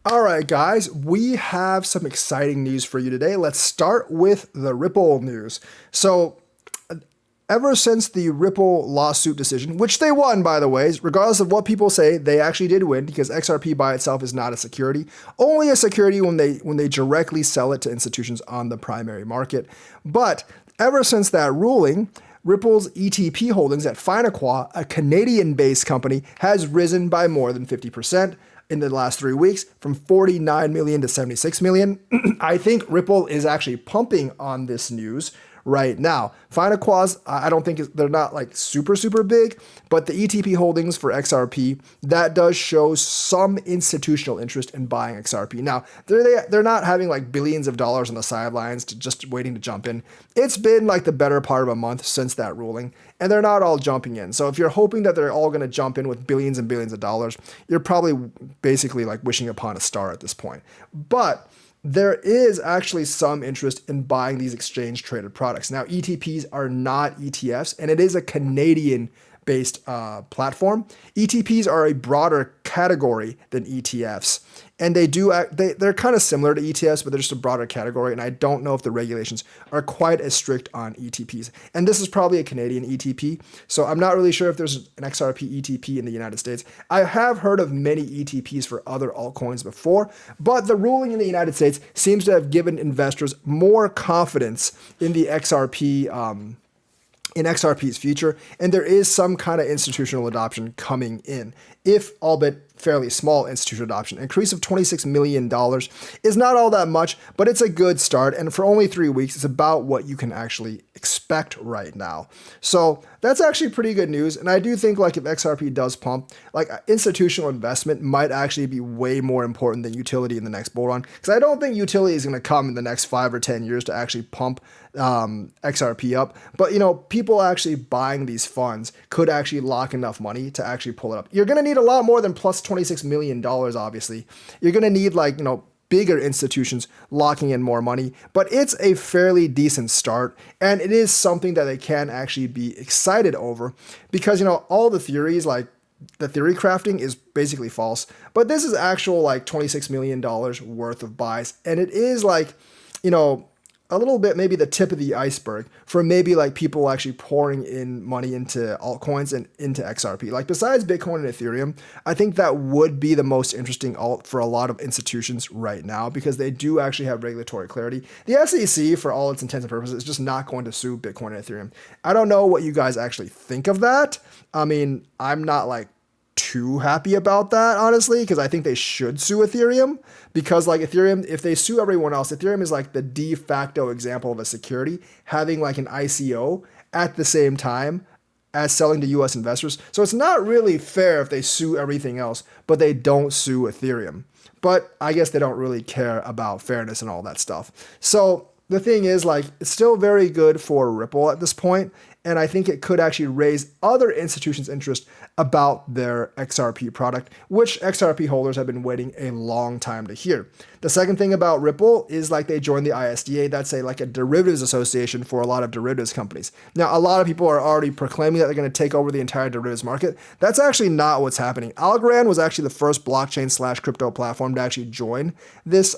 All right, guys, we have some exciting news for you today. Let's start with the Ripple news. So, ever since the Ripple lawsuit decision, which they won, by the way, regardless of what people say, they actually did win because XRP by itself is not a security. Only a security when they directly sell it to institutions on the primary market. But ever since that ruling, Ripple's ETP holdings at Finequa, a Canadian-based company, has risen by more than 50% in the last 3 weeks, from 49 million to 76 million. I think Ripple is actually pumping on this news right now. Finequa's, I don't think they're not like super big, but the ETP holdings for XRP, that does show some institutional interest in buying XRP. Now, they're not having like billions of dollars on the sidelines to just waiting to jump in. It's been like the better part of a month since that ruling, and they're not all jumping in. So if you're hoping that they're all going to jump in with billions and billions of dollars, you're probably basically like wishing upon a star at this point. But there is actually some interest in buying these exchange traded products. Now, ETPs are not ETFs, and it is a Canadian based platform. ETPs are a broader category than ETFs, and they're kind of similar to ETFs, but they're just a broader category. And I don't know if the regulations are quite as strict on ETPs. And this is probably a Canadian ETP, so I'm not really sure if there's an XRP ETP in the United States. I have heard of many ETPs for other altcoins before, but the ruling in the United States seems to have given investors more confidence in the XRP's future, and there is some kind of institutional adoption coming in, if albeit fairly small institutional adoption. An increase of $26 million is not all that much, but it's a good start, and for only 3 weeks, it's about what you can actually expect right now. So that's actually pretty good news, and I do think like if XRP does pump, like institutional investment might actually be way more important than utility in the next bull run, because I don't think utility is going to come in the next 5 or 10 years to actually pump XRP up. But people actually buying these funds could actually lock enough money to actually pull it up. You're going to need a lot more than plus $26 million, obviously. You're going to need like, bigger institutions locking in more money, but it's a fairly decent start, and it is something that they can actually be excited over because, all the theories, like the theory crafting is basically false, but this is actual like $26 million worth of buys, and it is like, a little bit maybe the tip of the iceberg for maybe like people actually pouring in money into altcoins and into XRP. Like besides Bitcoin and Ethereum, I think that would be the most interesting alt for a lot of institutions right now because they do actually have regulatory clarity. The SEC, for all its intents and purposes, is just not going to sue Bitcoin and Ethereum. I don't know what you guys actually think of that. I mean, I'm not like too happy about that, honestly, because I think they should sue Ethereum because like Ethereum, if they sue everyone else, Ethereum is like the de facto example of a security having like an ICO at the same time as selling to US investors. So it's not really fair if they sue everything else, but they don't sue Ethereum. But I guess they don't really care about fairness and all that stuff. So the thing is, like, it's still very good for Ripple at this point, and I think it could actually raise other institutions' interest about their XRP product, which XRP holders have been waiting a long time to hear. The second thing about Ripple is like they joined the ISDA. That's like a derivatives association for a lot of derivatives companies. Now, a lot of people are already proclaiming that they're going to take over the entire derivatives market. That's actually not what's happening. Algorand was actually the first blockchain/crypto platform to actually join this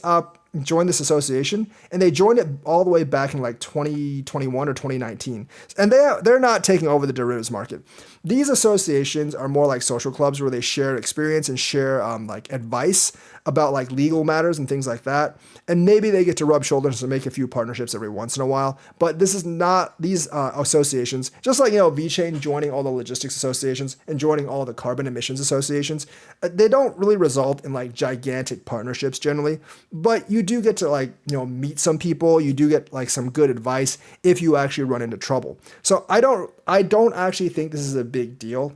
association, and they joined it all the way back in like 2021 or 2019. And they're not taking over the derivatives market. These associations are more like social clubs where they share experience and share like advice about like legal matters and things like that. And maybe they get to rub shoulders and make a few partnerships every once in a while. But this is not these associations, just like, VeChain joining all the logistics associations and joining all the carbon emissions associations. They don't really result in like gigantic partnerships generally, but you do get to like, meet some people. You do get like some good advice if you actually run into trouble. So I don't actually think this is a big deal,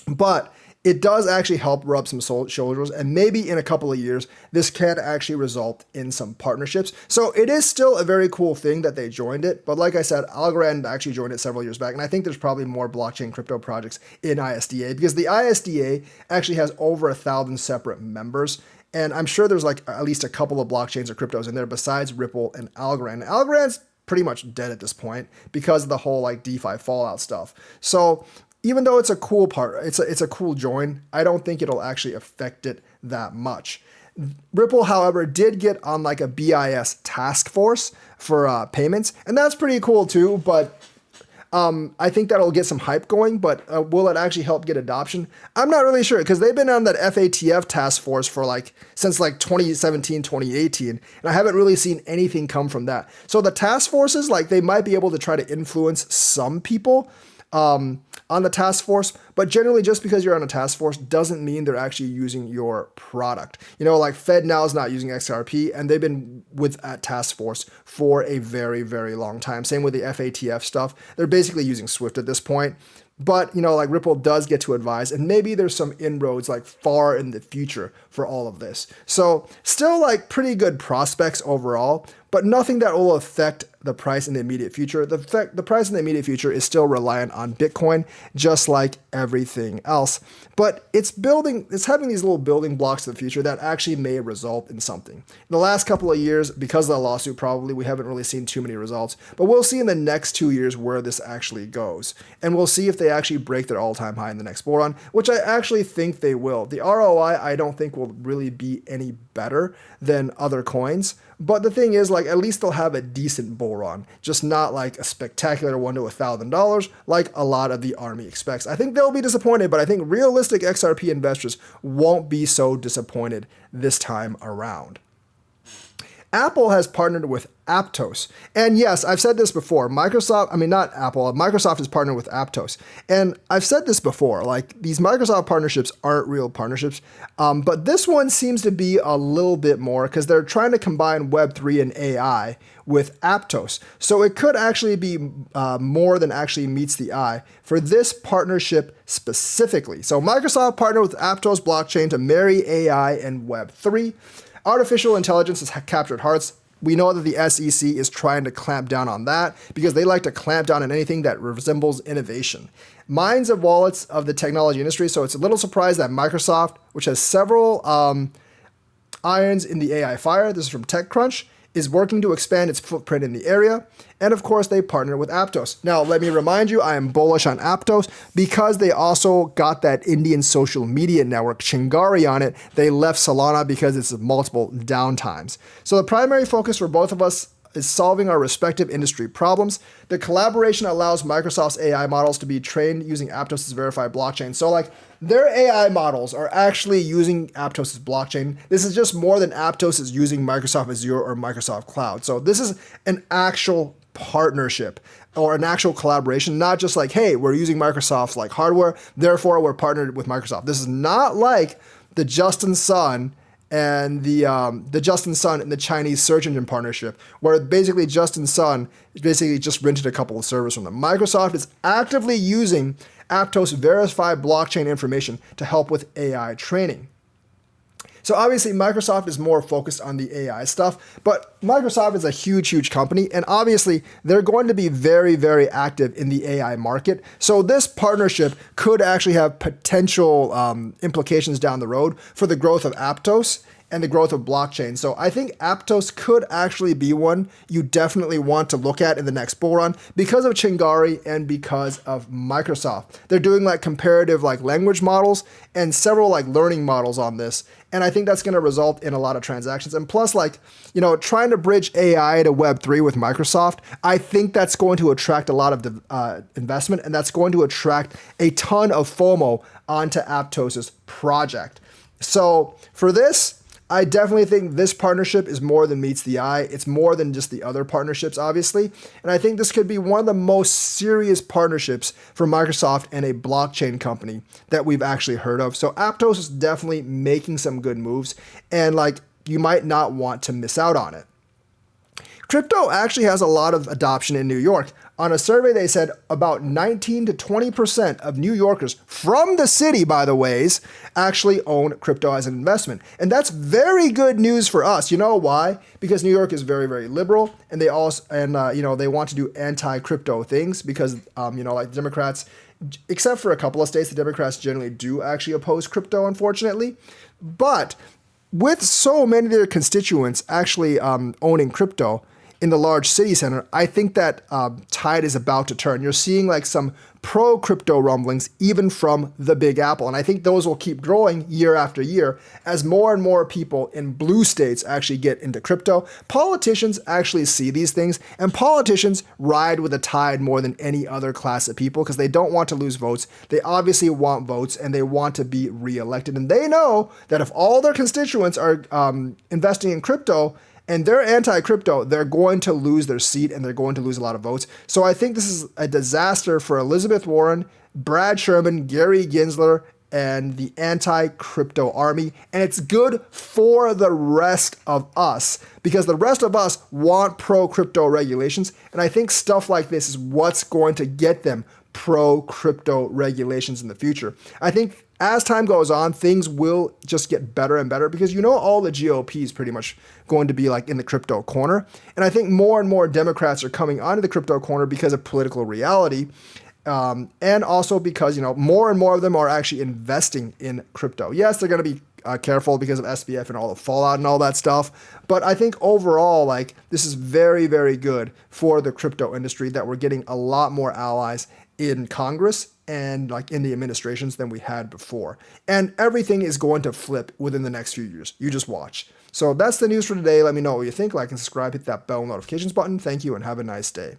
but it does actually help rub some shoulders, and maybe in a couple of years, this can actually result in some partnerships. So it is still a very cool thing that they joined it, but like I said, Algorand actually joined it several years back, and I think there's probably more blockchain crypto projects in ISDA because the ISDA actually has over 1,000 separate members, and I'm sure there's like at least a couple of blockchains or cryptos in there besides Ripple and Algorand. Algorand's pretty much dead at this point because of the whole like DeFi fallout stuff. So even though it's a cool part, it's a cool join, I don't think it'll actually affect it that much. Ripple, however, did get on like a BIS task force for payments, and that's pretty cool too. But I think that'll get some hype going, but will it actually help get adoption? I'm not really sure, because they've been on that FATF task force for since 2017, 2018, and I haven't really seen anything come from that. So the task forces, they might be able to try to influence some people on the task force, but generally just because you're on a task force doesn't mean they're actually using your product. FedNow is not using XRP, and they've been with at task force for a very, very long time. Same with the FATF stuff. They're basically using Swift at this point. But, Ripple does get to advise, and maybe there's some inroads far in the future for all of this. So still pretty good prospects overall, but nothing that will affect the price in the immediate future. The price in the immediate future is still reliant on Bitcoin, just like everything else. But it's having these little building blocks of the future that actually may result in something. In the last couple of years, because of the lawsuit, probably we haven't really seen too many results, but we'll see in the next 2 years where this actually goes. And we'll see if they actually break their all-time high in the next bull run, which I actually think they will. The ROI, I don't think will really be any better than other coins. But the thing is, at least they'll have a decent bull run, just not a spectacular one to $1,000 like a lot of the army expects. I think they'll be disappointed, but I think realistic XRP investors won't be so disappointed this time around. Apple has partnered with Aptos. And yes, I've said this before. Microsoft has partnered with Aptos. And I've said this before, these Microsoft partnerships aren't real partnerships. But this one seems to be a little bit more, because they're trying to combine Web3 and AI with Aptos. So it could actually be more than actually meets the eye for this partnership specifically. So Microsoft partnered with Aptos blockchain to marry AI and Web3. Artificial intelligence has captured hearts. We know that the SEC is trying to clamp down on that, because they like to clamp down on anything that resembles innovation. Minds and wallets of the technology industry. So it's a little surprised that Microsoft, which has several irons in the AI fire, this is from TechCrunch, is working to expand its footprint in the area. And of course, they partner with Aptos. Now, let me remind you, I am bullish on Aptos because they also got that Indian social media network, Chingari, on it. They left Solana because it's multiple downtimes. So the primary focus for both of us is solving our respective industry problems. The collaboration allows Microsoft's AI models to be trained using Aptos' verified blockchain. So their AI models are actually using Aptos' blockchain. This is just more than Aptos is using Microsoft Azure or Microsoft Cloud. So this is an actual partnership or an actual collaboration, not just hey, we're using Microsoft's hardware, therefore we're partnered with Microsoft. This is not like the Justin Sun and the Justin Sun and the Chinese search engine partnership, where basically Justin Sun basically just rented a couple of servers from them. Microsoft is actively using Aptos verified blockchain information to help with AI training. So obviously Microsoft is more focused on the AI stuff, but Microsoft is a huge, huge company, and obviously they're going to be very, very active in the AI market. So this partnership could actually have potential implications down the road for the growth of Aptos and the growth of blockchain. So I think Aptos could actually be one you definitely want to look at in the next bull run because of Chingari and because of Microsoft. They're doing comparative language models and several learning models on this. And I think that's going to result in a lot of transactions. And plus, trying to bridge AI to Web3 with Microsoft, I think that's going to attract a lot of investment, and that's going to attract a ton of FOMO onto Aptos' project. So for this, I definitely think this partnership is more than meets the eye. It's more than just the other partnerships, obviously. And I think this could be one of the most serious partnerships for Microsoft and a blockchain company that we've actually heard of. So Aptos is definitely making some good moves, and you might not want to miss out on it. Crypto actually has a lot of adoption in New York. On a survey, they said about 19 to 20% of New Yorkers from the city, by the ways, actually own crypto as an investment. And that's very good news for us. You know why? Because New York is very, very liberal, and they also, they want to do anti-crypto things because, Democrats, except for a couple of states, the Democrats generally do actually oppose crypto, unfortunately. But with so many of their constituents actually owning crypto, in the large city center, I think that tide is about to turn. You're seeing like some pro-crypto rumblings even from the Big Apple. And I think those will keep growing year after year as more and more people in blue states actually get into crypto. Politicians actually see these things, and politicians ride with the tide more than any other class of people because they don't want to lose votes. They obviously want votes and they want to be reelected. And they know that if all their constituents are investing in crypto, and they're anti-crypto, they're going to lose their seat and they're going to lose a lot of votes. So I think this is a disaster for Elizabeth Warren, Brad Sherman, Gary Gensler, and the anti-crypto army. And it's good for the rest of us because the rest of us want pro-crypto regulations. And I think stuff like this is what's going to get them pro-crypto regulations in the future. I think as time goes on, things will just get better and better because all the GOP is pretty much going to be like in the crypto corner. And I think more and more Democrats are coming onto the crypto corner because of political reality. And also because, more and more of them are actually investing in crypto. Yes, they're going to be careful because of SBF and all the fallout and all that stuff. But I think overall, like, this is very, very good for the crypto industry that we're getting a lot more allies in Congress and like in the administrations than we had before. And everything is going to flip within the next few years. You just watch. So that's the news for today. Let me know what you think. Like and subscribe, hit that bell notifications button. Thank you and have a nice day.